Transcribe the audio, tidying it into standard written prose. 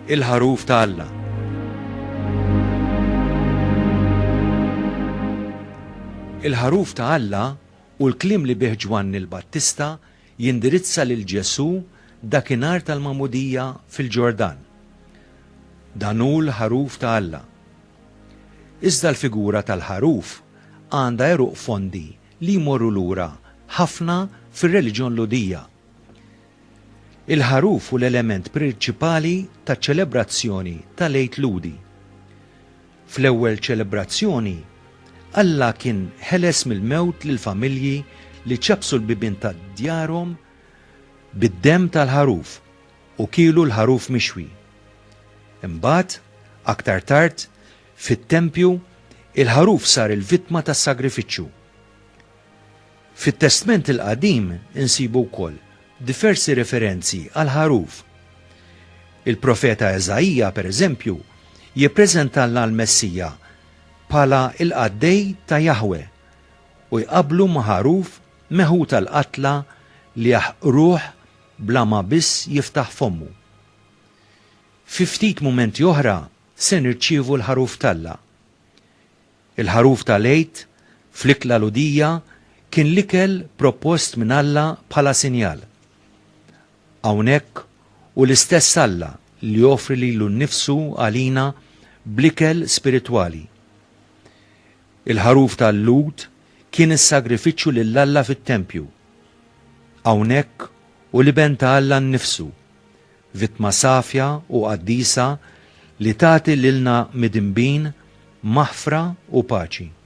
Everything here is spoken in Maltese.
il-ħaruf ta' Alla. Il-ħaruf ta' Alla u l-kliem li bih Ġwanni l-Battista jindirizza lil Ġesu dakinhar tal-Magħmudija fil-Ġordan. Dan hu l-ħaruf ta' Alla. Iżda l-figura tal-ħaruf għandha eruq fondi li jmorru lura ħafna fir-reliġjon Ludija. Il-ħaruf hu l-element prinċipali taċ-ċelebrazzjoni tal-Għid Ludi. Fl-ewwel ċelebrazzjoni, Alla kien ħeles mill-mewt lil familji li ċabsu l-bibien tad-djarhom bid-demm tal-ħaruf u kielu l-ħaruf mixwi. Imbagħad, aktar tard, fit-tempju, il-ħaruf sar il-vittma tas-sagrifiċċju. Fit-Testament il-Qadim insibu wkoll diversi referenzi għal ħaruf. Il-profeta Eżajija, pereżempju, jippreżentalna l-Messija bħala il-qaddej ta' Jahwe u jqablu ma' ħaruf meħu tal-qatla li jaħruh bla ma biss jiftaħ fommu. Fi ftit mumenti oħra se nirċievu l-ħaruf tal-Alla. Il-ħaruf tal-Għid fl-ikla Ludija kien l-ikel propost minn Alla bħala sinjal. Hawnhekk u l-istess Alla li joffri lilu nnifsu għalina bl-ikel spiritwali. Il-ħaruf tal-Lud kien is-sagrifiċċju lil Alla fit-tempju. Hawnhekk u liben ta' Alla nnifsu, vittma safja u qaddisa li tagħti lilna midinbin, maħfra u paċi.